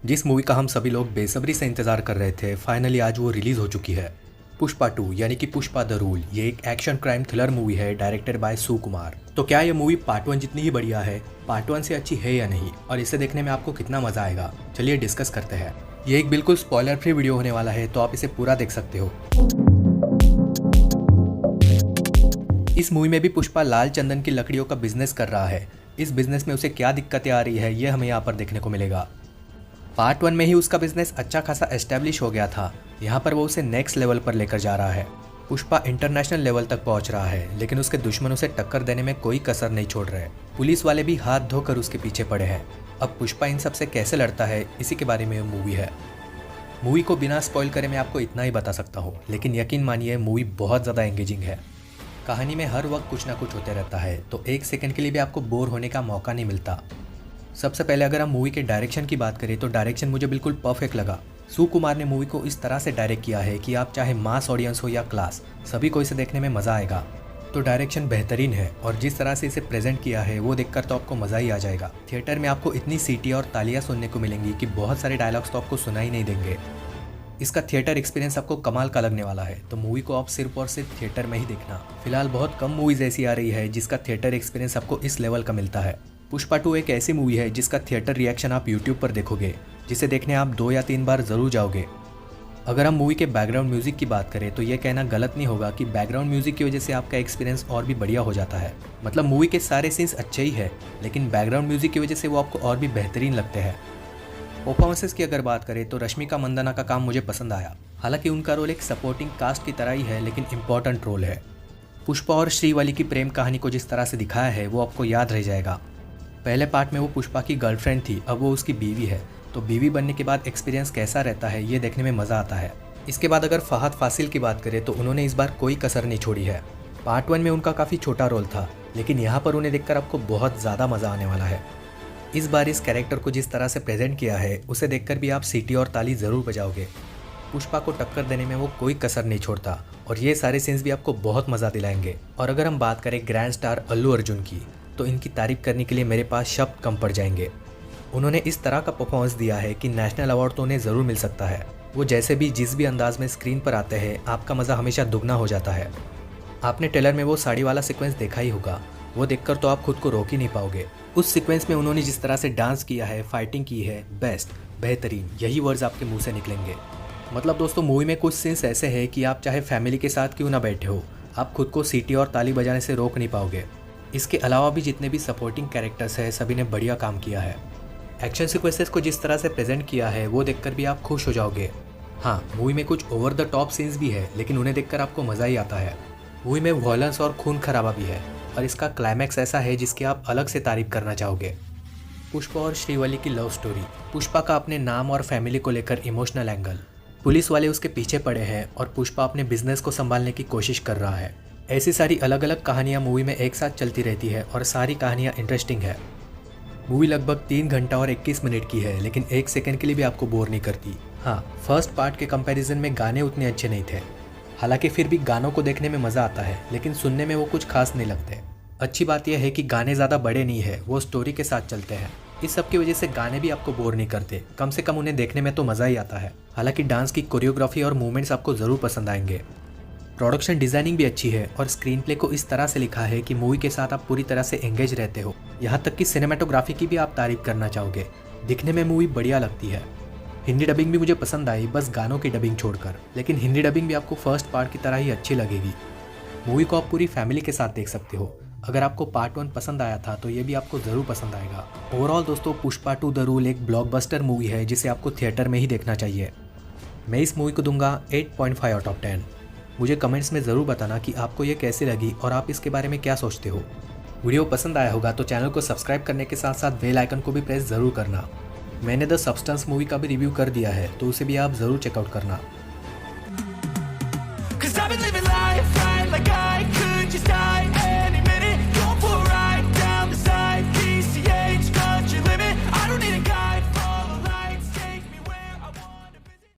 जिस मूवी का हम सभी लोग बेसब्री से इंतजार कर रहे थे, फाइनली आज वो रिलीज हो चुकी है। पुष्पा 2 यानी कि पुष्पा द रूल, ये एक एक्शन क्राइम थ्रिलर मूवी है डायरेक्टेड बाय सुकुमार। तो क्या ये मूवी पार्ट 1 जितनी ही बढ़िया है, पार्ट 1 से अच्छी है या नहीं, और इसे देखने में आपको कितना मजा आएगा, चलिए डिस्कस करते हैं। ये एक बिल्कुल स्पॉइलर फ्री वीडियो होने वाला है, तो आप इसे पूरा देख सकते हो। इस मूवी में भी पुष्पा लाल चंदन की लकड़ियों का बिजनेस कर रहा है। इस बिजनेस में उसे क्या दिक्कतें आ रही है, ये हमें यहाँ पर देखने को मिलेगा। पार्ट 1 में ही उसका बिजनेस अच्छा खासा एस्टेब्लिश हो गया था, यहाँ पर वो उसे नेक्स्ट लेवल पर लेकर जा रहा है। पुष्पा इंटरनेशनल लेवल तक पहुंच रहा है, लेकिन उसके दुश्मन उसे टक्कर देने में कोई कसर नहीं छोड़ रहे। पुलिस वाले भी हाथ धोकर उसके पीछे पड़े हैं। अब पुष्पा इन सब से कैसे लड़ता है, इसी के बारे में मूवी है। मूवी को बिना स्पॉइल करे मैं आपको इतना ही बता सकता हूँ, लेकिन यकीन मानिए मूवी बहुत ज़्यादा एंगेजिंग है। कहानी में हर वक्त कुछ ना कुछ होते रहता है, तो एक सेकंड के लिए भी आपको बोर होने का मौका नहीं मिलता। सबसे पहले अगर हम मूवी के डायरेक्शन की बात करें तो डायरेक्शन मुझे बिल्कुल परफेक्ट लगा। सुकुमार ने मूवी को इस तरह से डायरेक्ट किया है कि आप चाहे मास ऑडियंस हो या क्लास, सभी को इसे देखने में मज़ा आएगा। तो डायरेक्शन बेहतरीन है, और जिस तरह से इसे प्रेजेंट किया है वो देखकर तो आपको मज़ा ही आ जाएगा। थिएटर में आपको इतनी सीटी और तालियां सुनने को मिलेंगी कि बहुत सारे डायलॉग्स तो आपको सुनाई नहीं देंगे। इसका थिएटर एक्सपीरियंस आपको कमाल का लगने वाला है, तो मूवी को आप सिर्फ और सिर्फ थिएटर में ही देखना। फिलहाल बहुत कम मूवीज ऐसी आ रही है जिसका थिएटर एक्सपीरियंस आपको इस लेवल का मिलता है। पुष्पा 2 एक ऐसी मूवी है जिसका थिएटर रिएक्शन आप यूट्यूब पर देखोगे, जिसे देखने आप 2 या 3 बार जरूर जाओगे। अगर हम मूवी के बैकग्राउंड म्यूजिक की बात करें तो यह कहना गलत नहीं होगा कि बैकग्राउंड म्यूजिक की वजह से आपका एक्सपीरियंस और भी बढ़िया हो जाता है। मतलब मूवी के सारे सीन्स अच्छे ही है, लेकिन बैकग्राउंड म्यूजिक की वजह से वो आपको और भी बेहतरीन लगते हैं। परफॉर्मेंसेस की अगर बात करें तो रश्मिका मंदाना का काम मुझे पसंद आया। हालांकि उनका रोल एक सपोर्टिंग कास्ट की तरह ही है, लेकिन इंपॉर्टेंट रोल है। पुष्पा और श्रीवली की प्रेम कहानी को जिस तरह से दिखाया है वो आपको याद रह जाएगा। पहले पार्ट में वो पुष्पा की गर्लफ्रेंड थी, अब वो उसकी बीवी है, तो बीवी बनने के बाद एक्सपीरियंस कैसा रहता है ये देखने में मज़ा आता है। इसके बाद अगर फहद फासिल की बात करें तो उन्होंने इस बार कोई कसर नहीं छोड़ी है। पार्ट 1 में उनका काफ़ी छोटा रोल था, लेकिन यहाँ पर उन्हें देखकर आपको बहुत ज़्यादा मज़ा आने वाला है। इस बार इस कैरेक्टर को जिस तरह से प्रेजेंट किया है उसे देखकर भी आप सीटी और ताली ज़रूर बजाओगे। पुष्पा को टक्कर देने में वो कोई कसर नहीं छोड़ता, और ये सारे सीन्स भी आपको बहुत मज़ा दिलाएंगे। और अगर हम बात करें ग्रैंड स्टार अल्लू अर्जुन की, तो इनकी तारीफ करने के लिए मेरे पास शब्द कम पड़ जाएंगे। उन्होंने इस तरह का परफॉर्मेंस दिया है कि नेशनल अवार्ड तो उन्हें ज़रूर मिल सकता है। वो जैसे भी जिस भी अंदाज में स्क्रीन पर आते हैं, आपका मज़ा हमेशा दुगना हो जाता है। आपने ट्रेलर में वो साड़ी वाला सीक्वेंस देखा ही होगा, वो देखकर तो आप खुद को रोक ही नहीं पाओगे। उस सीक्वेंस में उन्होंने जिस तरह से डांस किया है, फाइटिंग की है, बेस्ट, बेहतरीन, यही वर्ड्स आपके मुंह से निकलेंगे। मतलब दोस्तों, मूवी में कुछ सीन्स ऐसे हैं कि आप चाहे फैमिली के साथ क्यों ना बैठे हो, आप खुद को सीटी और ताली बजाने से रोक नहीं पाओगे। इसके अलावा भी जितने भी सपोर्टिंग कैरेक्टर्स हैं, सभी ने बढ़िया काम किया है। एक्शन सीक्वेंसेस को जिस तरह से प्रेजेंट किया है वो देखकर भी आप खुश हो जाओगे। हाँ, मूवी में कुछ ओवर द टॉप सीन्स भी है, लेकिन उन्हें देखकर आपको मज़ा ही आता है। मूवी में वॉयलेंस और खून खराबा भी है, और इसका क्लाइमैक्स ऐसा है जिसकी आप अलग से तारीफ करना चाहोगे। पुष्पा और श्रीवली की लव स्टोरी, पुष्पा का अपने नाम और फैमिली को लेकर इमोशनल एंगल, पुलिस वाले उसके पीछे पड़े हैं और पुष्पा अपने बिजनेस को संभालने की कोशिश कर रहा है। ऐसी सारी अलग अलग कहानियाँ मूवी में एक साथ चलती रहती है, और सारी कहानियाँ इंटरेस्टिंग है। मूवी लगभग 3 घंटा और 21 मिनट की है, लेकिन एक सेकंड के लिए भी आपको बोर नहीं करती। हाँ, फर्स्ट पार्ट के कंपैरिजन में गाने उतने अच्छे नहीं थे। हालांकि फिर भी गानों को देखने में मज़ा आता है, लेकिन सुनने में वो कुछ खास नहीं लगते। अच्छी बात यह है कि गाने ज़्यादा बड़े नहीं है, वो स्टोरी के साथ चलते हैं। इस सब की वजह से गाने भी आपको बोर नहीं करते, कम से कम उन्हें देखने में तो मज़ा ही आता है। हालांकि डांस की कोरियोग्राफी और मूवमेंट्स आपको ज़रूर पसंद आएंगे। प्रोडक्शन डिज़ाइनिंग भी अच्छी है, और स्क्रीन प्ले को इस तरह से लिखा है कि मूवी के साथ आप पूरी तरह से एंगेज रहते हो। यहाँ तक कि सिनेमेटोग्राफी की भी आप तारीफ करना चाहोगे। दिखने में मूवी बढ़िया लगती है। हिंदी डबिंग भी मुझे पसंद आई, बस गानों की डबिंग छोड़कर, लेकिन हिंदी डबिंग भी आपको फर्स्ट पार्ट की तरह ही अच्छी लगेगी। मूवी को आप पूरी फैमिली के साथ देख सकते हो। अगर आपको पार्ट 1 पसंद आया था तो ये भी आपको ज़रूर पसंद आएगा। ओवरऑल दोस्तों, पुष्पा 2 द रूल एक ब्लॉकबस्टर मूवी है जिसे आपको थिएटर में ही देखना चाहिए। मैं इस मूवी को दूंगा 8.5 आउट ऑफ 10। मुझे कमेंट्स में ज़रूर बताना कि आपको ये कैसी लगी और आप इसके बारे में क्या सोचते हो। वीडियो पसंद आया होगा तो चैनल को सब्सक्राइब करने के साथ साथ बेल आइकन को भी प्रेस ज़रूर करना। मैंने द सब्सटेंस मूवी का भी रिव्यू कर दिया है, तो उसे भी आप ज़रूर चेकआउट करना।